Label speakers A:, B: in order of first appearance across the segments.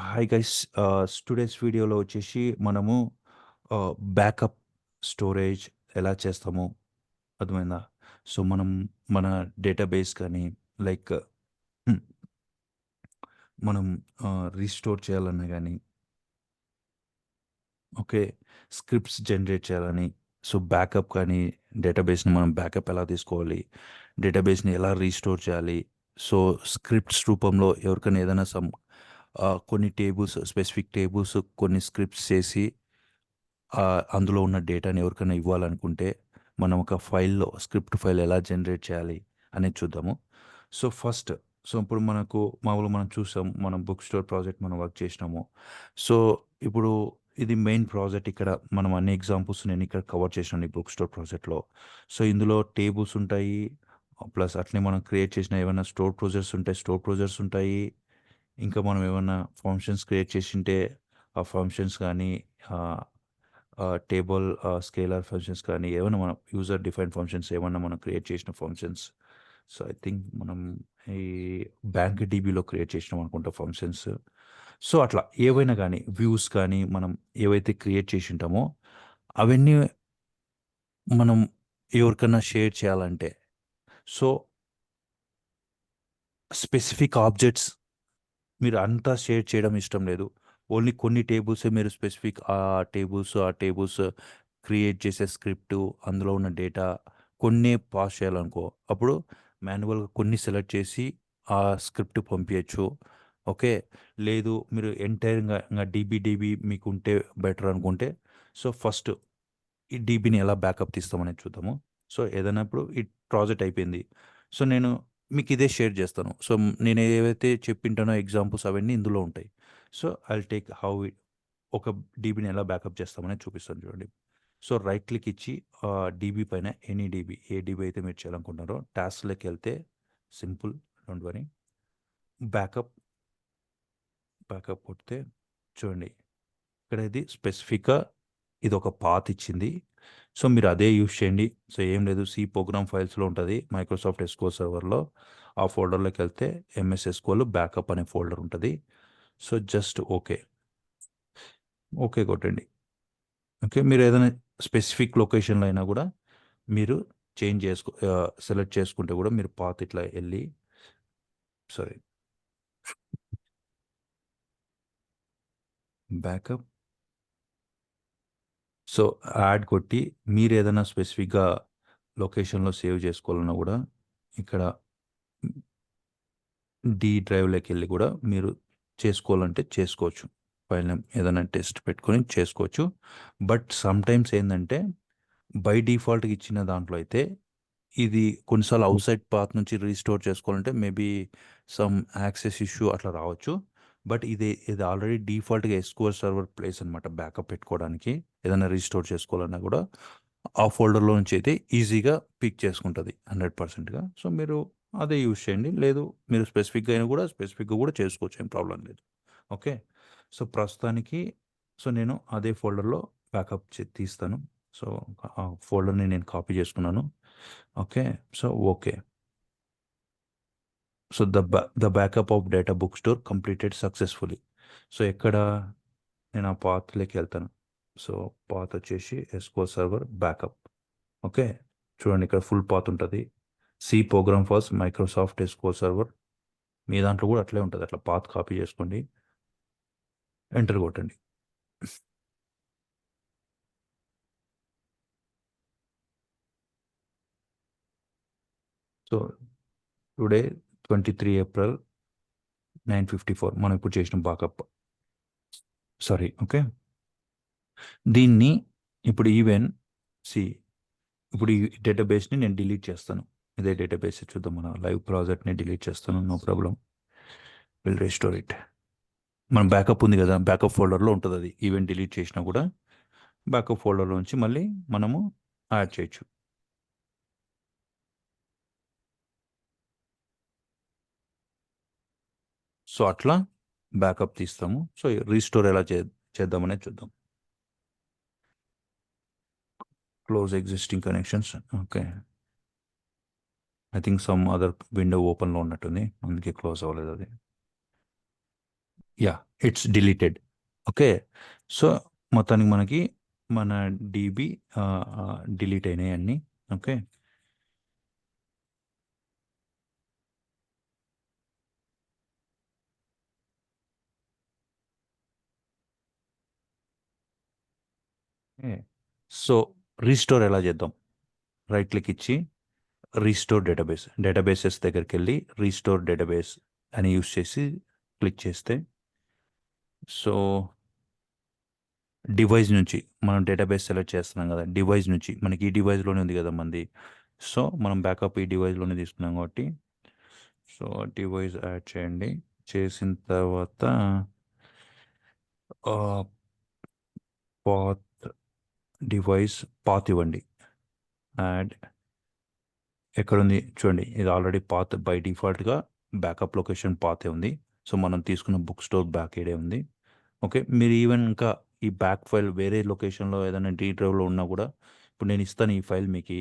A: Hi guys. Today's వీడియోలో వచ్చేసి మనము బ్యాకప్ స్టోరేజ్ ఎలా చేస్తామో అర్థమైందా? సో, మనం మన డేటాబేస్ కానీ లైక్ మనం రీస్టోర్ చేయాలన్నా గానీ, ఓకే, స్క్రిప్ట్స్ జనరేట్ చేయాలని, సో బ్యాకప్ కానీ డేటాబేస్‌ని మనం బ్యాకప్ ఎలా తీసుకోవాలి, డేటాబేస్‌ని ఎలా రీస్టోర్ చేయాలి, సో స్క్రిప్ట్స్ రూపంలో ఎవరికైనా ఏదైనా కొన్ని టేబుల్స్, స్పెసిఫిక్ టేబుల్స్, కొన్ని స్క్రిప్ట్స్ చేసి అందులో ఉన్న డేటాని ఎవరికైనా ఇవ్వాలనుకుంటే మనం ఒక ఫైల్‌లో స్క్రిప్ట్ ఫైల్ ఎలా జనరేట్ చేయాలి అనేది చూద్దాము. ఇప్పుడు మామూలుగా మనం చూసాం. మనం బుక్ స్టోర్ ప్రాజెక్ట్ మనం వర్క్ చేసినాము. సో, ఇప్పుడు ఇది మెయిన్ ప్రాజెక్ట్. ఇక్కడ మనం అన్ని ఎగ్జాంపుల్స్ నేను ఇక్కడ కవర్ చేశాను ఈ బుక్ స్టోర్ ప్రాజెక్ట్‌లో. సో, ఇందులో టేబుల్స్ ఉంటాయి. ప్లస్ అట్లనే మనం క్రియేట్ చేసిన ఏవైనా స్టోర్ ప్రొసీజర్స్ ఉంటాయి. స్టోర్ ప్రొసీజర్స్ ఉంటాయి. ఇంకా మనం ఏమన్నా ఫంక్షన్స్ క్రియేట్ చేసుంటే ఆ ఫంక్షన్స్ గానీ, ఆహ్, స్కేలర్ ఫంక్షన్స్ కానీ ఏమైనా మనం యూజర్ డిఫైన్డ్ ఫంక్షన్స్ ఏమన్నా మనం క్రియేట్ చేసిన ఫంక్షన్స్. సో, ఐ థింక్ మనం ఈ బ్యాంక్ డీబీలో క్రియేట్ చేసినాం అనుకుంటా ఫంక్షన్స్. సో, అట్లా ఏవైనా గానీ వ్యూస్ కానీ మనం ఏవైతే క్రియేట్ చేసుంటామో అవన్నీ మనం ఎవరికన్నా షేర్ చేయాలంటే, సో స్పెసిఫిక్ ఆబ్జెక్ట్స్ మీరు అంతా షేర్ చేయడం ఇష్టం లేదు. ఓన్లీ కొన్ని టేబుల్సే మీరు స్పెసిఫిక్ ఆ టేబుల్స్ క్రియేట్ చేసే స్క్రిప్టు, అందులో ఉన్న డేటా కొన్నే పాస్ చేయాలనుకో, అప్పుడు మాన్యువల్‌గా కొన్ని సెలెక్ట్ చేసి ఆ స్క్రిప్ట్ పంపియచ్చు. ఓకే. లేదు మీరు ఎంటైర్‌గా డీబీ మీకుంటే బెటర్ అనుకుంటే, సో ఫస్ట్ ఈ డీబీని ఎలా బ్యాకప్ తీస్తామనేది చూద్దాము. సో, ఏదైనా ఇప్పుడు ఈ ప్రాజెక్ట్ అయిపోయింది. సో, నేను మీకిదే షేర్ జేస్తాను. సో, నేను ఏవైతే చెప్పింటానో ఎగ్జాంపుల్స్ అవన్నీ ఇందులో ఉంటాయి. So, I'll take how it ఒక డీబీని ఎలా బ్యాకప్ చేస్తామనేది చూపిస్తాను చూడండి. సో, రైట్ క్లిక్ ఇచ్చి డీబీ పైన ఎనీ డీబీ, ఏ డీబీ అయితే మీరు చేయాలనుకుంటున్నారో టాస్క్‌లోకెళ్తే simple, don't worry. Backup, backup కొడితే చూడండి. ఇక్కడ ఇది స్పెసిఫిక్‌గా ఇదొక పాత్ ఇచ్చింది. సో, మీరు అదే యూజ్ చేయండి. సో, ఏం లేదు, సి ప్రోగ్రామ్ ఫైల్స్‌లో ఉంటది. మైక్రోసాఫ్ట్ ఎస్‌క్యూఎల్ సర్వర్‌లో ఆ ఫోల్డర్‌లోకెళ్తే ఎంఎస్ ఎస్‌క్యూఎల్ బ్యాకప్ అనే ఫోల్డర్ ఉంటది. So, just okay. ఓకే కొట్టండి. ఓకే. మీరు ఏదైనా స్పెసిఫిక్ లొకేషన్‌లో అయినా గూడా మీరు సెలెక్ట్ చేసుకుంటే గూడా మీరు పాత్ ఇట్లా ఎళ్లి సారీ బ్యాకప్. సో, యాడ్ కొట్టి మీరేదైనా స్పెసిఫిక్‌గా లొకేషన్‌లో సేవ్ చేసుకోవాలన్నా గూడా ఇక్కడ డి డ్రైవ్‌లోకెళ్ళి గూడా మీరు చేసుకోవాలంటే చేసుకోవచ్చు. ఫైల్ నేమ్ ఏదైనా టెస్ట్ పెట్టుకొని చేసుకోవచ్చు. బట్ సమ్‌టైమ్స్ ఏందంటే బై డిఫాల్ట్‌గా ఇచ్చిన దాంట్లో అయితే ఇది కొన్నిసార్లు ఔట్‌సైడ్ పాత్ నుంచి రీస్టోర్ చేసుకోవాలంటే మేబీ సమ్ యాక్సెస్ ఇష్యూ అట్లా రావచ్చు. బట్ ఇది ఆల్రెడీ డిఫాల్ట్‌గా ఎస్‌క్యూఎల్ సర్వర్ ప్లేస్ అనమాట బ్యాకప్ పెట్టుకోవడానికి. ఏదైనా రీస్టోర్ చేసుకోవాలన్నా గూడా ఆ ఫోల్డర్‌లో నుంచి అయితే ఈజీగా పిక్ చేసుకుంటది 100%గా. సో, మీరు అదే యూజ్ చేయండి. లేదు మీరు స్పెసిఫిక్‌గా గూడా చేసుకోవచ్చు. ఏం ప్రాబ్లమ్ లేదు. ఓకే. సో, ప్రస్తుతానికి నేను అదే ఫోల్డర్‌లో బ్యాకప్ తీస్తాను. సో, ఆ ఫోల్డర్‌ని నేను కాపీ చేసుకున్నాను. Okay. So, okay. So, the backup of data book store completed successfully. So, నేను ఆ పాత్‌లోకెళ్తాను. సో, పాత్ వచ్చేసి ఎస్‌క్యూఎల్ సర్వర్ బ్యాకప్. ఓకే. చూడండి, ఇక్కడ ఫుల్ పాత్ ఉంటది. C program files Microsoft SQL server. మీ దాంట్లో గూడా అట్లే ఉంటది. అట్లా పాత్ కాపీ చేసుకోండి. ఎంటర్ కొట్టండి. సో, టుడే 23 ఏప్రిల్ 9:54 మనం ఇప్పుడు చేసిన బ్యాకప్. సారీ. ఓకే. దీన్ని ఇప్పుడు సి ఇప్పుడు ఈ డేటాబేస్‌ని నేను డిలీట్ చేస్తాను. ఇదే డేటాబేస్ చూద్దాం, మన లైవ్ ప్రాజెక్ట్‌ని డిలీట్ చేస్తాను. No problem. Will restore it. మన బ్యాకప్ ఉంది గదా! బ్యాకప్ ఫోల్డర్‌లో ఉంటదది. ఈవెన్ డిలీట్ చేసినా గూడా బ్యాకప్ ఫోల్డర్‌లో నుంచి మళ్ళీ మనము యాడ్ చేయొచ్చు. సో, అట్లా బ్యాకప్ తీస్తాము. సో, రీస్టోర్ ఎలా చేద్దామనేది చూద్దాం. Close existing connections. Okay. I think some other window ఓపెన్లో ఉన్నట్టుంది, అందుకే క్లోజ్ అవ్వలేదు అది. Yeah, it's deleted. Okay. So మొత్తానికి మనకి మన డీబీ డిలీట్ అయినాయి అన్నీ. ఓకే. సో రీస్టోర్ ఎలా చేద్దాం? రైట్ క్లిక్ ఇచ్చి రీస్టోర్ డేటాబేస్, డేటాబేసెస్ దగ్గరికి వెళ్ళి రీస్టోర్ డేటాబేస్ అని యూస్ చేసి క్లిక్ చేస్తే, సో డివైస్ నుంచి మనం డేటాబేస్ సెలెక్ట్ చేస్తున్నాం కదా, డివైస్ నుంచి మనకి ఈ డివైస్లోనే ఉంది కదా మంది. సో మనం బ్యాకప్ ఈ డివైస్లోనే తీసుకున్నాం కాబట్టి, సో డివైస్ యాడ్ చేయండి. చేసిన తర్వాత పాత్ డివైస్ పాత్ ఇవ్వండి. యాడ్ ఎక్కడుంది చూడండి, ఇది ఆల్రెడీ పాత్ బై డిఫాల్ట్గా బ్యాకప్ లొకేషన్ పాతే ఉంది. సో మనం తీసుకున్న బుక్ స్టోర్ బ్యాక్ ఏడే ఉంది. ఓకే. మీరు ఈవెన్ ఇంకా ఈ బ్యాక్ ఫైల్ వేరే లొకేషన్లో ఏదైనా డీ డ్రైవ్లో ఉన్నా కూడా, ఇప్పుడు నేను ఇస్తాను ఈ ఫైల్ మీకు,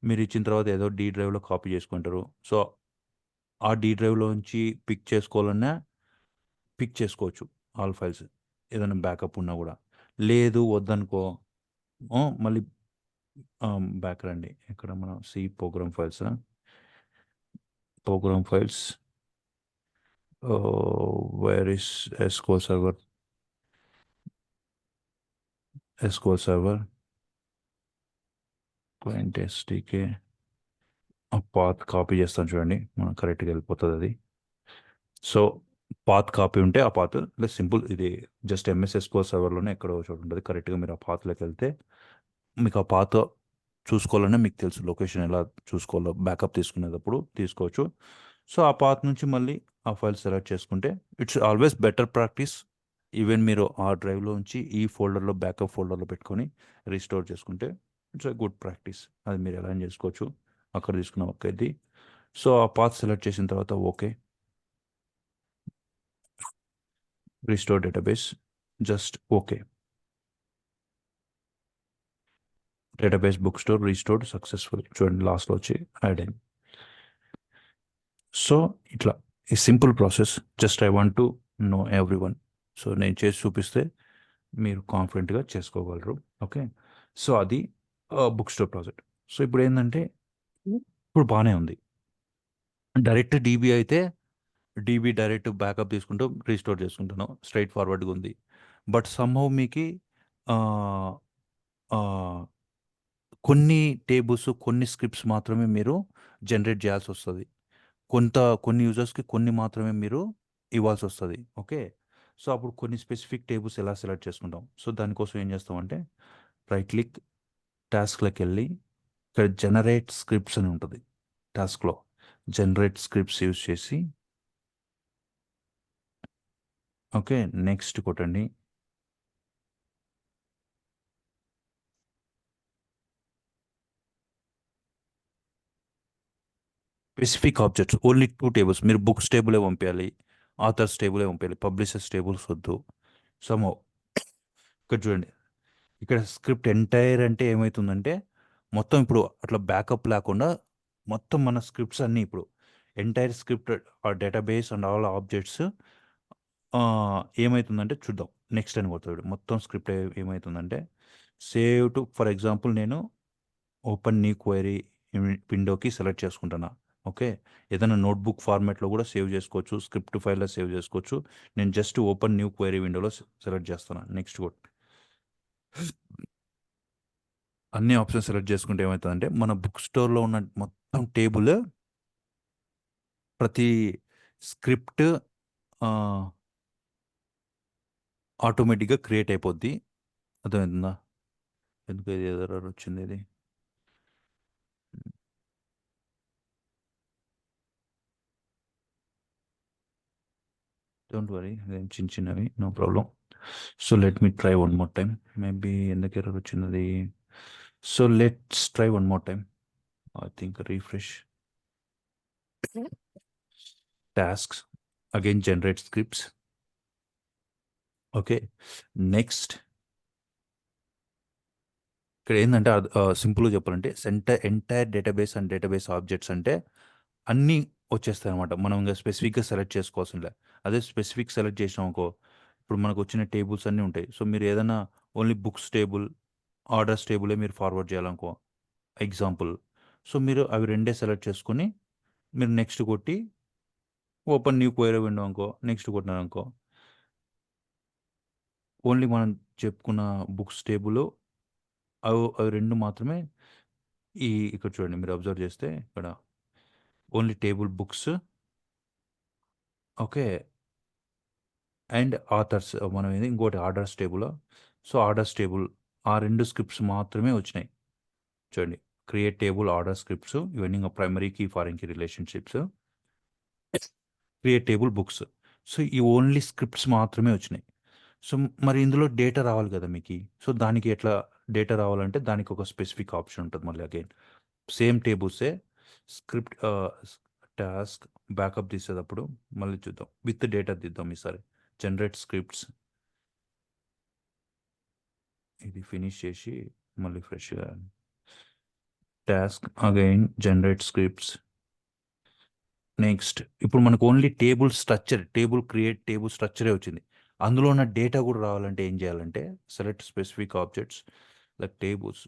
A: మీరు ఇచ్చిన తర్వాత ఏదో డీ డ్రైవ్లో కాపీ చేసుకుంటారు. సో ఆ డీ డ్రైవ్లో నుంచి పిక్ చేసుకోవాలన్నా పిక్ చేసుకోవచ్చు ఆల్ ఫైల్స్, ఏదైనా బ్యాకప్ ఉన్నా కూడా. లేదు వద్దనుకో, మళ్ళీ బ్యాక్ రండి. ఇక్కడ మనం C program files, program files, where is SQL server, SQL server client SDK. Path copy చేస్తాను చూడండి, మనం కరెక్ట్గా వెళ్ళిపోతుంది అది. సో పాత్ కాపీ ఉంటే ఆ పాత్ లేదా సింపుల్ ఇది జస్ట్ ఎంఎస్ ఎస్క్యూఎల్ సర్వర్లోనే ఎక్కడో చోటు ఉంటుంది. కరెక్ట్గా మీరు ఆ పాత్లోకి వెళ్తే మీకు ఆ పాత్ చూసుకోవాలనే మీకు తెలుసు, లొకేషన్ ఎలా చూసుకోవాలో బ్యాకప్ తీసుకునేటప్పుడు తీసుకోవచ్చు. సో ఆ పాత్ నుంచి మళ్ళీ ఆ ఫైల్ సెలెక్ట్ చేసుకుంటే it's always better practice. Even మీరు ఆ డ్రైవ్లో ఉంచి ఈ ఫోల్డర్లో బ్యాకప్ ఫోల్డర్లో పెట్టుకొని రీస్టోర్ చేసుకుంటే ఇట్స్ ఎ గుడ్ ప్రాక్టీస్. అది మీరు ఎలా చేసుకోవచ్చు, అక్కడ తీసుకున్న వర్క్ ఇది. సో ఆ పాత్ సెలెక్ట్ చేసిన తర్వాత okay, restore database, just okay. Database book store restored successful, చూడండి లాస్ట్లో వచ్చి యాడ్ అయింది. సో ఇట్లా ఈ simple process, just I want to know every one. So నేను చేసి చూపిస్తే మీరు కాన్ఫిడెంట్గా చేసుకోగలరు. ఓకే. సో అది బుక్ స్టోర్ ప్రాజెక్ట్. సో ఇప్పుడు ఏంటంటే, ఇప్పుడు బాగానే ఉంది. డైరెక్ట్ డీబీ అయితే డీబీ డైరెక్ట్ బ్యాకప్ తీసుకుంటూ రీస్టోర్ చేసుకుంటున్నాం, స్ట్రైట్ ఫార్వర్డ్గా ఉంది. బట్ సమ్హౌ మీకు కొన్ని టేబుల్స్ కొన్ని స్క్రిప్ట్స్ మాత్రమే మీరు జనరేట్ చేయాల్సి వస్తుంది. కొన్ని యూజర్స్కి కొన్ని మాత్రమే మీరు ఇవ్వాల్సి వస్తుంది. ఓకే. సో అప్పుడు కొన్ని స్పెసిఫిక్ టేబుల్స్ ఎలా సెలెక్ట్ చేసుకుంటాం? సో దానికోసం ఏం చేస్తామంటే, రైట్ క్లిక్, టాస్క్లోకి వెళ్ళి ఇక్కడ జనరేట్ స్క్రిప్ట్స్ అని ఉంటుంది. టాస్క్లో జనరేట్ స్క్రిప్ట్స్ యూజ్ చేసి, ఓకే, నెక్స్ట్ కొట్టండి. స్పెసిఫిక్ ఆబ్జెక్ట్స్ ఓన్లీ 2 టేబుల్స్, మీరు బుక్స్ టేబులే పంపించాలి, ఆథర్స్ టేబులే పంపించాలి, పబ్లిషర్స్ టేబుల్స్ వద్దు. సమ్ ఇక్కడ చూడండి, ఇక్కడ స్క్రిప్ట్ ఎంటైర్ అంటే ఏమవుతుందంటే, మొత్తం ఇప్పుడు అట్లా బ్యాకప్ లేకుండా మొత్తం మన స్క్రిప్ట్స్ అన్నీ ఇప్పుడు ఎంటైర్ స్క్రిప్ట్ ఆ డేటాబేస్ అండ్ ఆల్ ఆబ్జెక్ట్స్ ఏమవుతుందంటే చూద్దాం. నెక్స్ట్ అని కొడతాడు, మొత్తం స్క్రిప్ట్ ఏమవుతుందంటే, సేవ్ టు, ఫర్ ఎగ్జాంపుల్ నేను ఓపెన్ న్యూ క్వైరీ విండోకి సెలెక్ట్ చేసుకుంటున్నా. ఓకే. ఏదైనా నోట్బుక్ ఫార్మాట్లో కూడా సేవ్ చేసుకోవచ్చు, స్క్రిప్ట్ ఫైల్లో సేవ్ చేసుకోవచ్చు. నేను జస్ట్ ఓపెన్ న్యూ క్వైరీ విండోలో సెలెక్ట్ చేస్తాను. నెక్స్ట్ కొట్ అన్ని ఆప్షన్స్ సెలెక్ట్ చేసుకుంటే ఏమవుతుందంటే, మన బుక్ స్టోర్లో ఉన్న మొత్తం టేబుల్ ప్రతి స్క్రిప్ట్ ఆటోమేటిక్గా క్రియేట్ అయిపోద్ది. అర్థమవుతుందా? ఎందుకు ఇది ఎర్రర్ వచ్చింది? ఇది డోంట్ వరీ, చిన్న చిన్నవి, no problem. So let me try one more time. Maybe ఎందుకు ఎర్రర్ వచ్చింది? So let's try one more time. I think refresh tasks, again generate scripts. Okay. Next ఇక్కడ ఏంటంటే సింపుల్గా చెప్పాలంటే entire database and database objects అంటే అన్నీ వచ్చేస్తాయి అనమాట. మనం ఇంకా స్పెసిఫిక్గా సెలెక్ట్ చేసుకోవాల్సిన లే. అదే స్పెసిఫిక్ సెలెక్ట్ చేసినాం అనుకో, ఇప్పుడు మనకు వచ్చిన టేబుల్స్ అన్నీ ఉంటాయి. సో మీరు ఏదైనా ఓన్లీ బుక్స్ టేబుల్, ఆర్డర్స్ టేబులే మీరు ఫార్వర్డ్ చేయాలనుకో ఎగ్జాంపుల్. సో మీరు అవి రెండే సెలెక్ట్ చేసుకొని మీరు నెక్స్ట్ కొట్టి ఓపెన్ న్యూ క్వైరీ విండో అనుకో, నెక్స్ట్ కొట్టినారనుకో, ఓన్లీ మనం చెప్పుకున్న బుక్స్ టేబుల్ అవి రెండు మాత్రమే. ఇక్కడ చూడండి, మీరు అబ్జర్వ్ చేస్తే ఇక్కడ only table books, okay, and authors మనం ఏది ఇంకోటి orders table. So orders table ఆ రెండు స్క్రిప్ట్స్ మాత్రమే వచ్చినాయి. చూడండి, క్రియేట్ టేబుల్, ఆర్డర్ స్క్రిప్ట్స్, ఇవన్నీ ఇంకా primary key foreign key relationships, create table books. So ఈ ఓన్లీ స్క్రిప్ట్స్ మాత్రమే వచ్చినాయి. సో మరి ఇందులో డేటా రావాలి కదా మీకు. సో దానికి ఎట్లా డేటా రావాలంటే దానికి ఒక స్పెసిఫిక్ ఆప్షన్ ఉంటుంది. మళ్ళీ అగైన్ సేమ్ టేబుల్సే స్క్రిప్ట్ టాస్క్ బ్యాకప్ తీసేటప్పుడు మళ్ళీ చూద్దాం, విత్ డేటా తీద్దాం ఈసారి. జనరేట్ స్క్రిప్ట్స్, ఇది ఫినిష్ చేసి మళ్ళీ ఫ్రెష్గా task again generate scripts. Next ఇప్పుడు మనకు ఓన్లీ టేబుల్ స్ట్రక్చర్, టేబుల్ స్ట్రక్చరే వచ్చింది. అందులో ఉన్న డేటా కూడా రావాలంటే ఏం చేయాలంటే select specific objects like tables,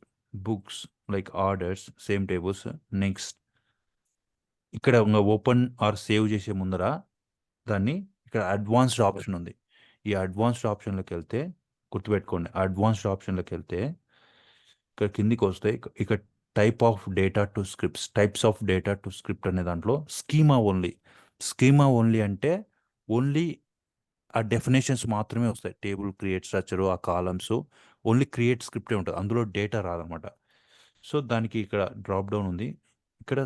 A: books, like orders, same tables. Next ఇక్కడ ఇంకా ఓపెన్ ఆర్ సేవ్ చేసే ముందర దాన్ని ఇక్కడ అడ్వాన్స్డ్ ఆప్షన్ ఉంది. ఈ అడ్వాన్స్డ్ ఆప్షన్లోకి వెళ్తే గుర్తుపెట్టుకోండి, అడ్వాన్స్డ్ ఆప్షన్లోకి వెళ్తే ఇక్కడ కిందికి వస్తే ఇక్కడ types of data to script అనే దాంట్లో స్కీమా ఓన్లీ అంటే ఓన్లీ ఆ డెఫినేషన్స్ మాత్రమే వస్తాయి. టేబుల్ క్రియేట్ స్ట్రక్చరు, ఆ కాలమ్స్, ఓన్లీ క్రియేట్ స్క్రిప్టే ఉంటుంది, అందులో డేటా రాదనమాట. సో దానికి ఇక్కడ డ్రాప్ డౌన్ ఉంది. ఇక్కడ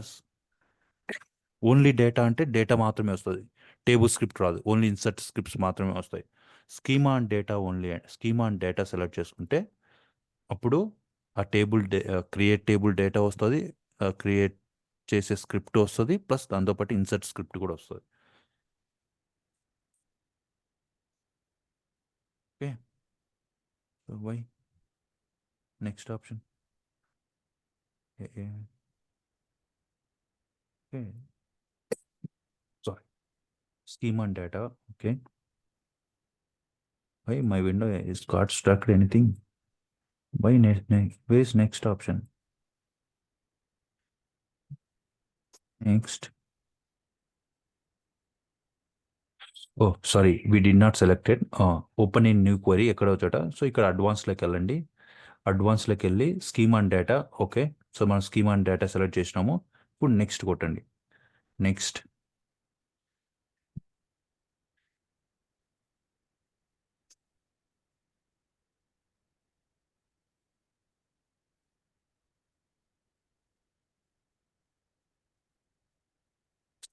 A: ఓన్లీ డేటా అంటే డేటా మాత్రమే వస్తుంది, టేబుల్ స్క్రిప్ట్ రాదు, ఓన్లీ ఇన్సర్ట్ స్క్రిప్ట్స్ మాత్రమే వస్తాయి. స్కీమా అండ్ డేటా సెలెక్ట్ చేసుకుంటే అప్పుడు ఆ క్రియేట్ టేబుల్ డేటా వస్తుంది, క్రియేట్ చేసే స్క్రిప్ట్ వస్తుంది, ప్లస్ దాంతోపాటు ఇన్సర్ట్ స్క్రిప్ట్ కూడా వస్తుంది. Okay, why next option. Okay, sorry, schema and data. Okay, why my window is got struck anything. Why where is next option. Next, oh sorry, we did not selected. Open in new query ఎక్కడో చోట. సో ఇక్కడ అడ్వాన్స్లోకి వెళ్ళండి, అడ్వాన్స్లోకి వెళ్ళి scheme and data. Okay, so మనం scheme and data select చేసినాము. ఇప్పుడు next కొట్టండి. Next,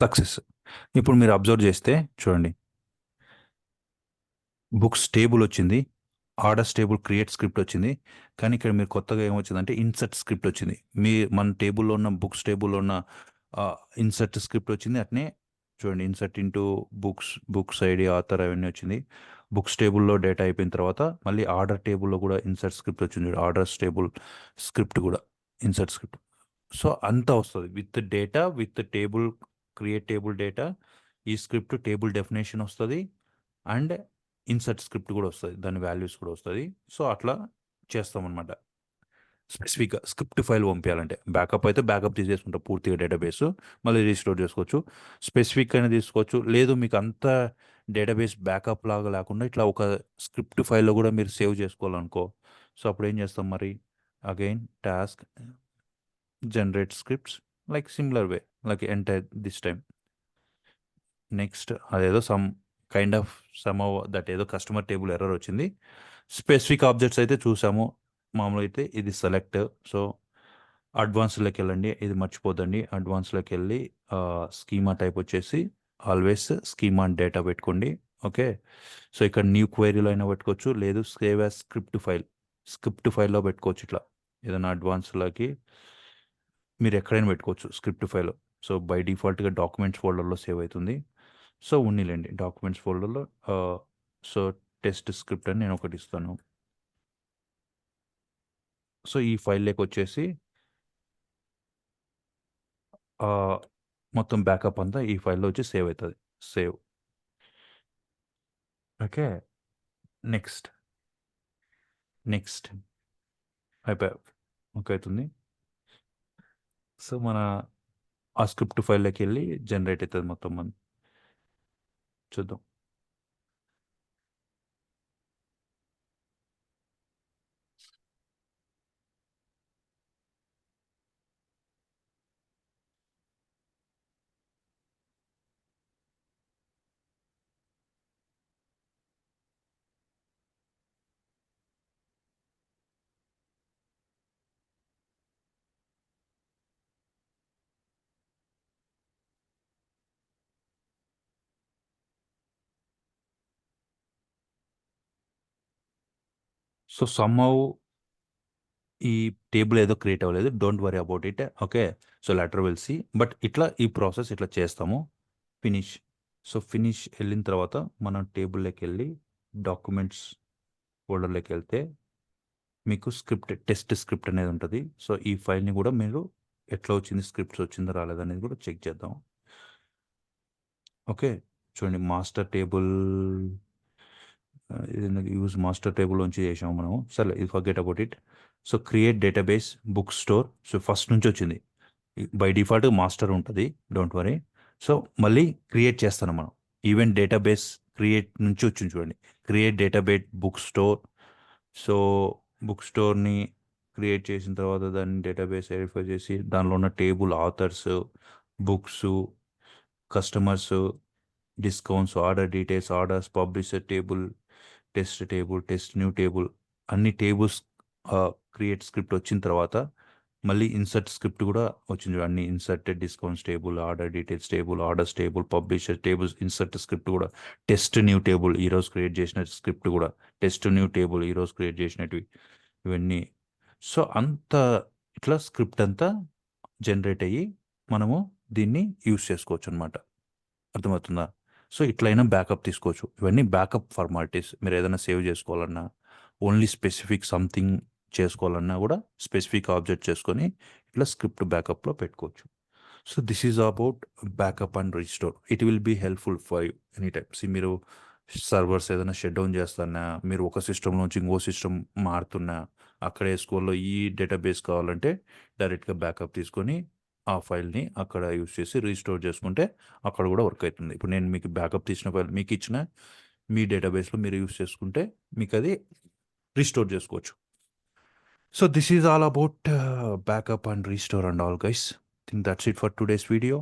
A: success. ఇప్పుడు మీరు అబ్జర్వ్ చేస్తే చూడండి, బుక్స్ టేబుల్ వచ్చింది, ఆర్డర్స్ టేబుల్ క్రియేట్ స్క్రిప్ట్ వచ్చింది. కానీ ఇక్కడ మీరు కొత్తగా ఏమొచ్చిందంటే ఇన్సర్ట్ స్క్రిప్ట్ వచ్చింది. మన టేబుల్లో ఉన్న బుక్స్ టేబుల్లో ఉన్న ఇన్సర్ట్ స్క్రిప్ట్ వచ్చింది. అట్నే చూడండి, insert into books ID, author అవన్నీ వచ్చింది. బుక్స్ టేబుల్లో డేటా అయిపోయిన తర్వాత మళ్ళీ ఆర్డర్ టేబుల్లో కూడా ఇన్సర్ట్ స్క్రిప్ట్ వచ్చింది. ఆర్డర్స్ టేబుల్ స్క్రిప్ట్ కూడా ఇన్సర్ట్ స్క్రిప్ట్. సో అంతా వస్తుంది with data, with table, create table data, ఈ స్క్రిప్ట్ టేబుల్ డెఫినేషన్ వస్తుంది, అండ్ ఇన్సర్ట్ స్క్రిప్ట్ కూడా వస్తుంది, దాని వాల్యూస్ కూడా వస్తుంది. సో అట్లా చేస్తామన్నమాట. స్పెసిఫిక్గా స్క్రిప్ట్ ఫైల్ పంపించాలంటే బ్యాకప్ అయితే బ్యాకప్ తీసేసుకుంటాం పూర్తిగా డేటాబేస్, మళ్ళీ రీస్టోర్ చేసుకోవచ్చు. స్పెసిఫిక్ అయినా తీసుకోవచ్చు, లేదు మీకు అంత డేటాబేస్ బ్యాకప్ లాగా లేకుండా ఇట్లా ఒక స్క్రిప్ట్ ఫైల్లో కూడా మీరు సేవ్ చేసుకోవాలనుకో, సో అప్పుడు ఏం చేస్తాం మరి, again task generate scripts, like similar way, like enter this time. Next అదేదో సమ్ దట్ ఏదో కస్టమర్ టేబుల్ ఎర్రర్ వచ్చింది. స్పెసిఫిక్ ఆబ్జెక్ట్స్ అయితే చూసాము. మామూలుగా అయితే ఇది సెలెక్ట్. సో అడ్వాన్స్లోకి వెళ్ళండి, ఇది మర్చిపోదండి, అడ్వాన్స్లోకి వెళ్ళి స్కీమా టైప్ వచ్చేసి ఆల్వేస్ స్కీమా అండ్ డేటా పెట్టుకోండి. ఓకే, సో ఇక్కడ న్యూ క్వైరీలో అయినా పెట్టుకోవచ్చు, లేదు సేవ్ యాజ్ స్క్రిప్ట్ ఫైల్లో పెట్టుకోవచ్చు. ఇట్లా ఏదైనా అడ్వాన్స్లోకి మీరు ఎక్కడైనా పెట్టుకోవచ్చు స్క్రిప్ట్ ఫైల్. సో బై డిఫాల్ట్గా డాక్యుమెంట్స్ ఫోల్డర్లో సేవ్ అవుతుంది. సో ఉన్నిలేండి డాక్యుమెంట్స్ ఫోల్డర్లో. సో టెస్ట్ స్క్రిప్ట్ అని నేను ఒకటి ఇస్తాను. సో ఈ ఫైల్లోకి వచ్చేసి మొత్తం బ్యాకప్ అంతా ఈ ఫైల్లో వచ్చి సేవ్ అవుతుంది. సేవ్. ఓకే. నెక్స్ట్ నెక్స్ట్ అయిపోయా. ఓకే అవుతుంది. సో మన ఆ స్క్రిప్ట్ ఫైల్లోకి వెళ్ళి జనరేట్ అవుతుంది మొత్తం. మనం చూద్దాం. సో సమ్హౌ ఈ టేబుల్ ఏదో క్రియేట్ అవ్వలేదు. Don't worry about it. Okay. So letter will see. But ఇట్లా ఈ ప్రాసెస్ ఇట్లా చేస్తాము. ఫినిష్. సో ఫినిష్ వెళ్ళిన తర్వాత మనం టేబుల్లోకి వెళ్ళి డాక్యుమెంట్స్ ఫోల్డర్లోకి వెళ్తే మీకు స్క్రిప్ట్ టెస్ట్ స్క్రిప్ట్ అనేది ఉంటుంది. సో ఈ ఫైల్ని కూడా మీరు ఎట్లా వచ్చింది, స్క్రిప్ట్స్ వచ్చిందో రాలేదనేది కూడా చెక్ చేద్దాం. ఓకే. చూడండి master table use master table నుంచి చేసాము మనం. సరే ఇది forget about it. So create database book store. So first నుంచి వచ్చింది. బై డిఫాల్ట్ మాస్టర్ ఉంటుంది. Don't worry. సో మళ్ళీ క్రియేట్ చేస్తాను మనం. ఈవెంట్ డేటాబేస్ క్రియేట్ నుంచి వచ్చింది చూడండి. Create database book store. So book స్టోర్ని క్రియేట్ చేసిన తర్వాత దాన్ని డేటాబేస్ వెరిఫై చేసి దానిలో ఉన్న table authors, books, customers, discounts, order details, orders, publisher table, test new table అన్ని టేబుల్స్ క్రియేట్ స్క్రిప్ట్ వచ్చిన తర్వాత మళ్ళీ ఇన్సర్ట్ స్క్రిప్ట్ కూడా వచ్చింది. అన్ని inserted discounts table, order details table, orders table, publisher tables, insert script కూడా, టెస్ట్ న్యూ టేబుల్ ఈరోజు create చేసిన స్క్రిప్ట్ కూడా, టెస్ట్ న్యూ టేబుల్ ఈరోజు క్రియేట్ చేసినవి ఇవన్నీ. సో అంత ఇట్లా స్క్రిప్ట్ అంతా జనరేట్ అయ్యి మనము దీన్ని యూస్ చేసుకోవచ్చు అనమాట. అర్థమవుతుందా? సో ఇట్లయినా బ్యాకప్ తీసుకోవచ్చు. ఇవన్నీ బ్యాకప్ ఫార్మాలిటీస్. మీరు ఏదైనా సేవ్ చేసుకోవాలన్నా, ఓన్లీ స్పెసిఫిక్ సంథింగ్ చేసుకోవాలన్నా కూడా స్పెసిఫిక్ ఆబ్జెక్ట్ చేసుకొని ఇట్లా స్క్రిప్ట్ బ్యాకప్లో పెట్టుకోవచ్చు. So this is about backup and restore. It will be helpful for you any time. మీరు సర్వర్స్ ఏదైనా షట్ డౌన్ చేస్తున్నా, మీరు ఒక సిస్టమ్ నుంచి ఇంకో సిస్టమ్ మారుతున్నా, అక్కడ స్కూల్లో ఈ డేటాబేస్ కావాలంటే డైరెక్ట్గా బ్యాకప్ తీసుకొని ఆ ఫైల్ని అక్కడ యూస్ చేసి రీస్టోర్ చేసుకుంటే అక్కడ కూడా వర్క్ అవుతుంది. ఇప్పుడు నేను మీకు బ్యాకప్ తీసిన ఫైల్ మీకు ఇచ్చిన మీ డేటాబేస్లో మీరు యూస్ చేసుకుంటే మీకు అది రీస్టోర్ చేసుకోవచ్చు. So this is all about backup and restore and all guys. Think that's it for today's video.